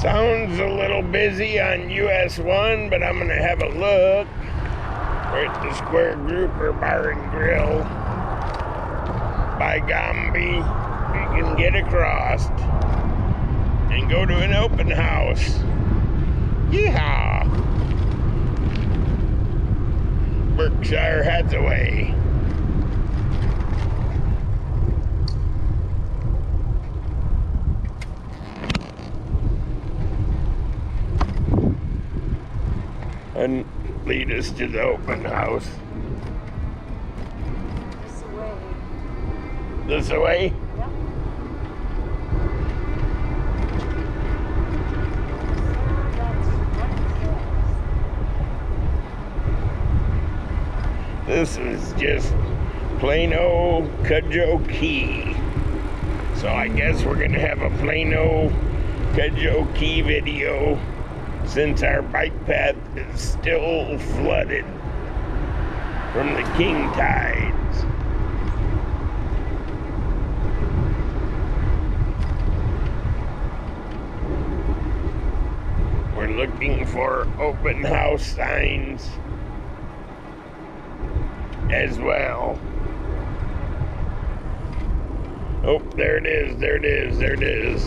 Sounds a little busy on US 1, but I'm gonna have a look. We're at the Square Grouper Bar and Grill. By Gombe, we can get across and go to an open house. Yeehaw! Berkshire Hathaway. And lead us to the open house. This way. This way? Yep. This is just plain old Cudjoe Key. So I guess we're gonna have a plain old Cudjoe Key video since our bike path is still flooded from the king tides. We're looking for open house signs as well. Oh, there it is, there it is, there it is.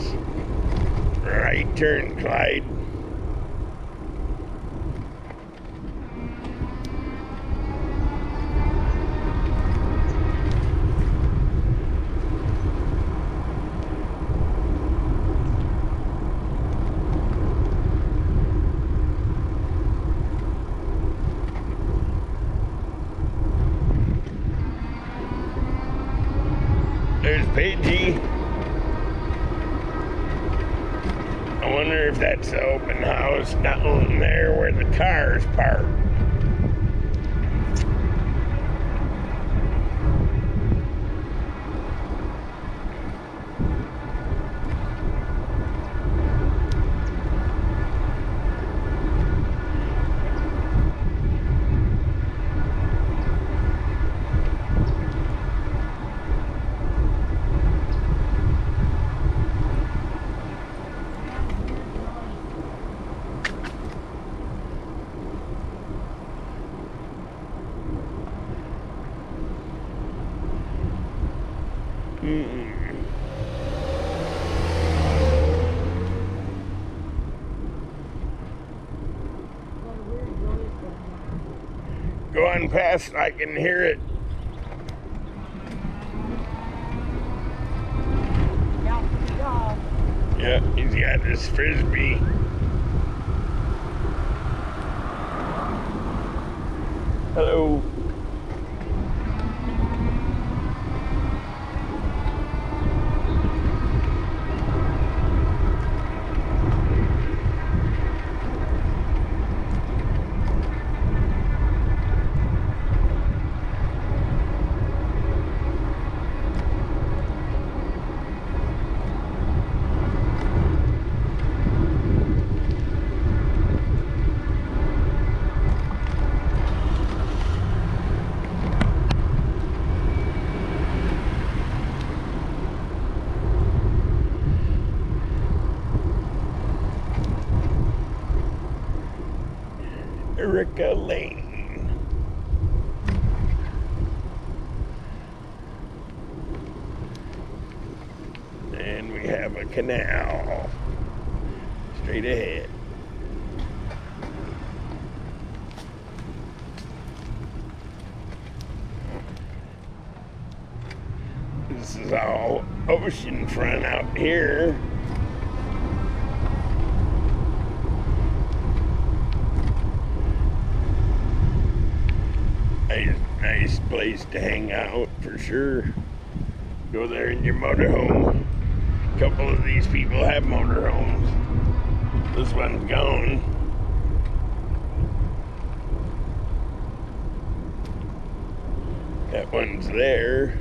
Right turn, Clyde. There's Pidgey. I wonder if that's the open house down there where the cars park. Go on past, I can hear it. Yeah, he's got this frisbee. Hello. Erica Lane. And we have a canal straight ahead. This is all oceanfront out here. Nice place to hang out for sure. Go there in your motorhome. A couple of these people have motorhomes. This one's gone. That one's there.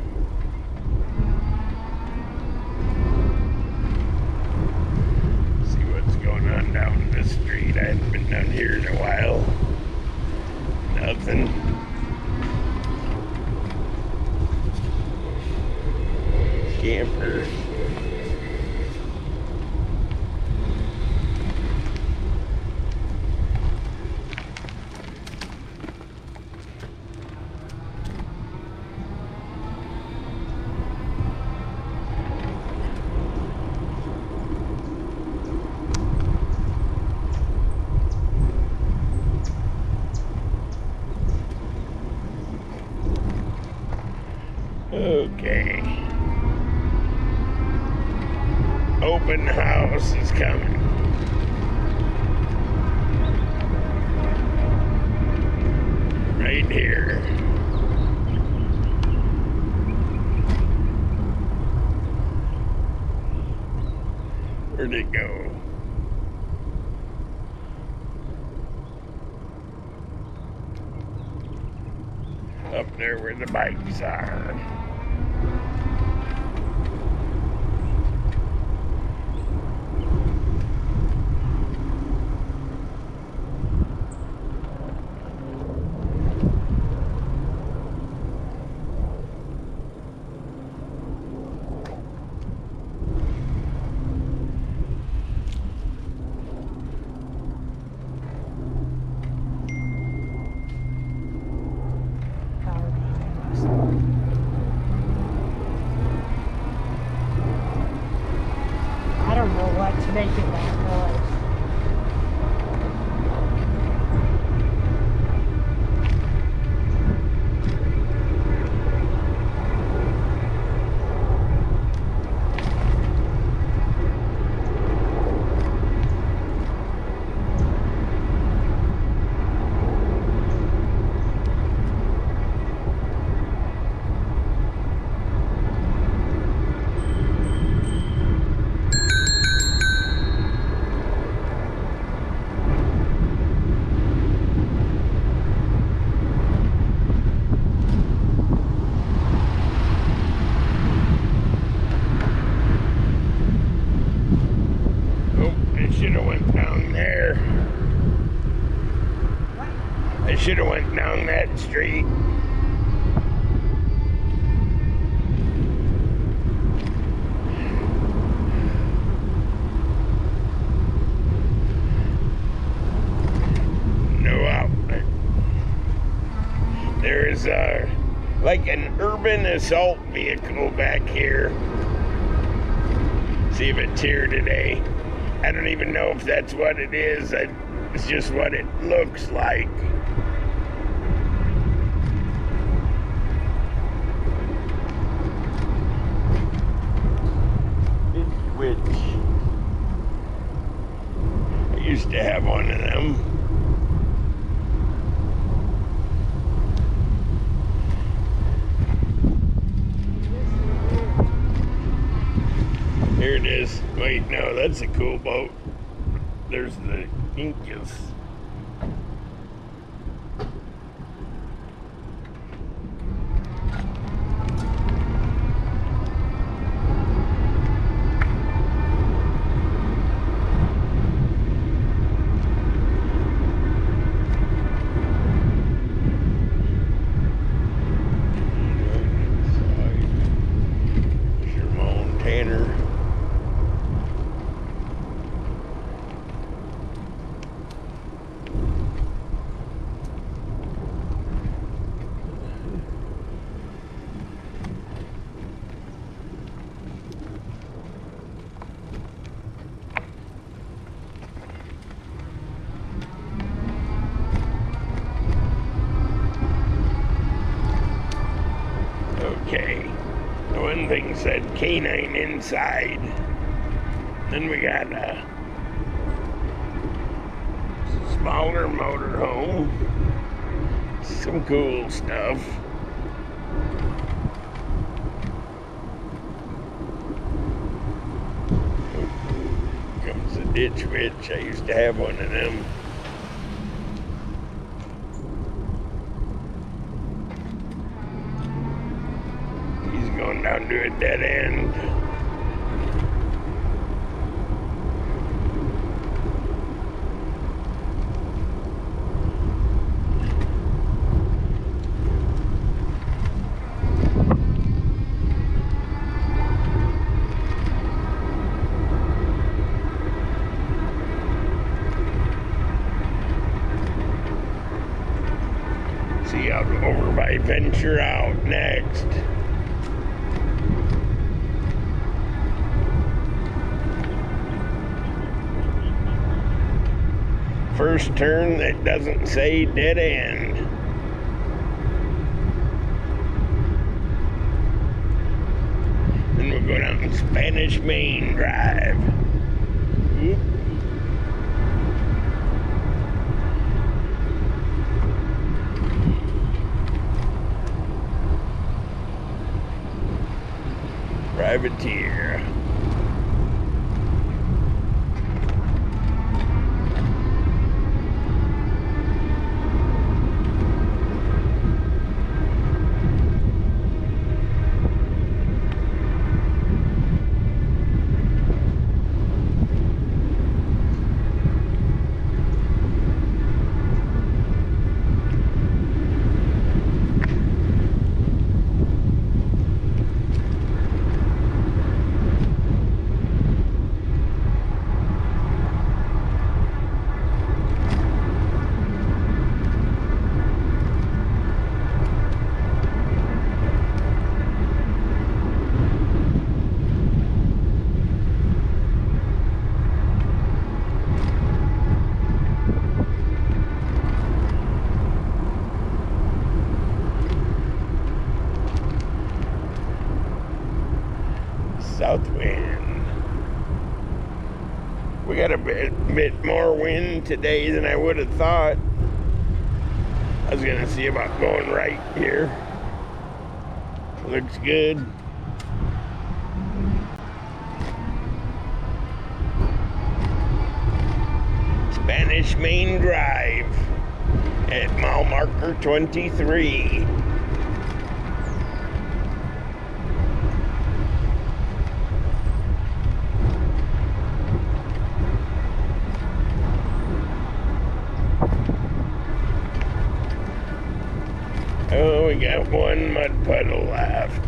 See what's going on down this street. I haven't been down here in a while. Nothing. Campers. house is coming. Right here. Where'd it go? Up there where the bikes are. I don't know what's making that noise. I should have went down that street. No outlet. There is like an urban assault vehicle back here. See if it's here today. I don't even know if that's what it is. It's just what it looks like. Which I used to have one of them. Here it is. Wait, no, that's a cool boat. There's the Incas. Okay, one thing said canine inside. Then we got a smaller motorhome. Some cool stuff. Comes the ditch witch. I used to have one of them. Going down to a dead end. See, I'll go over by Venture Out next. First turn that doesn't say dead end. Then we'll go down Spanish Main Drive. privateer. South wind. We got a bit more wind today than I would have thought. I was gonna see about going right here. Looks good. Spanish Main Drive at mile marker 23. Oh, we got one mud puddle left.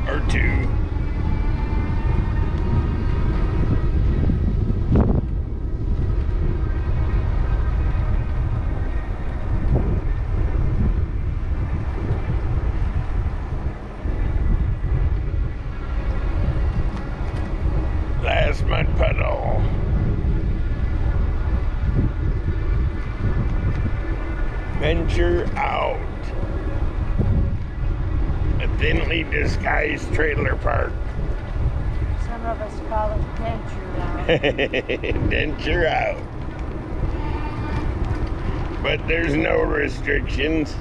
Or two. Last mud puddle. Venture out. A thinly disguised trailer park. Some of us call it venture out. Venture out. But there's no restrictions.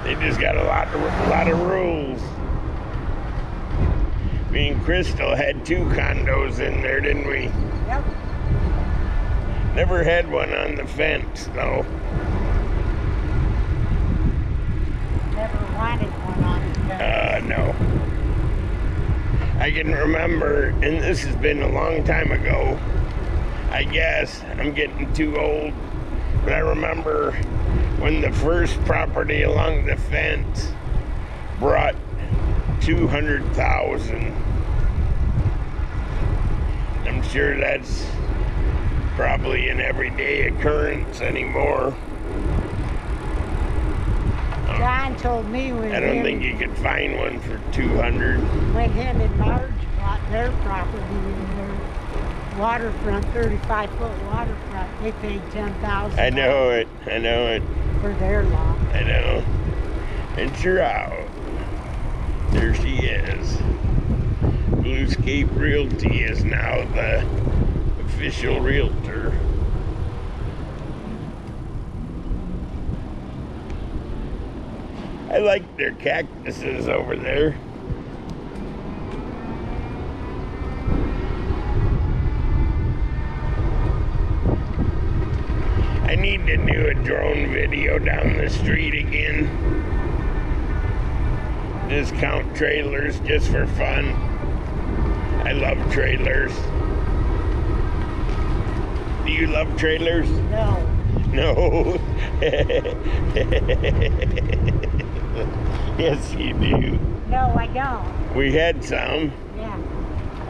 They just got a lot of rules. Me and Crystal had 2 condos in there, didn't we? Yep. Never had one on the fence, though. Never wanted one on the fence. No. I can remember, and this has been a long time ago, I guess. I'm getting too old. But I remember when the first property along the fence brought 200,000. I'm sure that's probably an everyday occurrence anymore. John told me when I don't think you could find one for 200. when him and Marge bought their property in their waterfront, 35-foot waterfront, they paid $10,000. I know it. For their lot. I know. Venture out. There she is. Bluescape Realty is now the official realtor. I like their cactuses over there. I need to do a drone video down the street again. Just count trailers just for fun. I love trailers. Do you love trailers? No. No. Yes, you do. No, I don't. We had some. Yeah.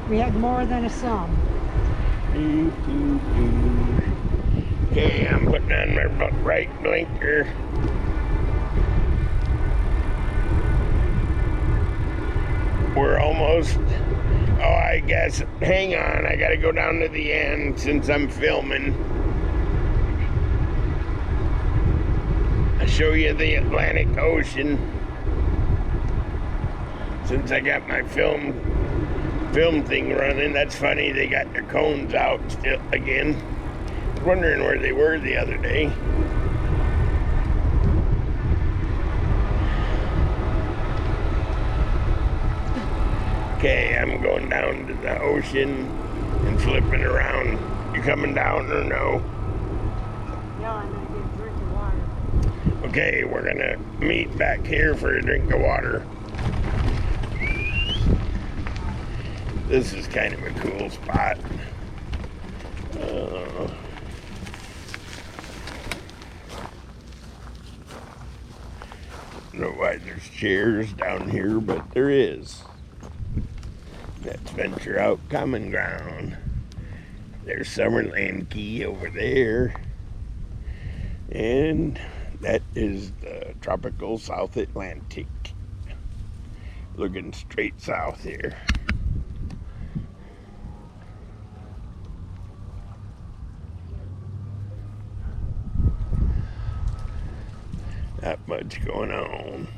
We had more than a sum. Okay, I'm putting on my right blinker. We're almost, I guess, hang on, I gotta go down to the end since I'm filming. I'll show you the Atlantic Ocean. since I got my film thing running. That's funny, they got their cones out still again. I was wondering where they were the other day. Okay, I'm going down to the ocean and flipping around. You coming down or no? No, I'm gonna get a drink of water. Okay, we're gonna meet back here for a drink of water. This is kind of a cool spot. I don't know why there's chairs down here, but there is. Let's venture out common ground. There's Summerland Key over there. And that is the tropical South Atlantic. Looking straight south here. Not much going on.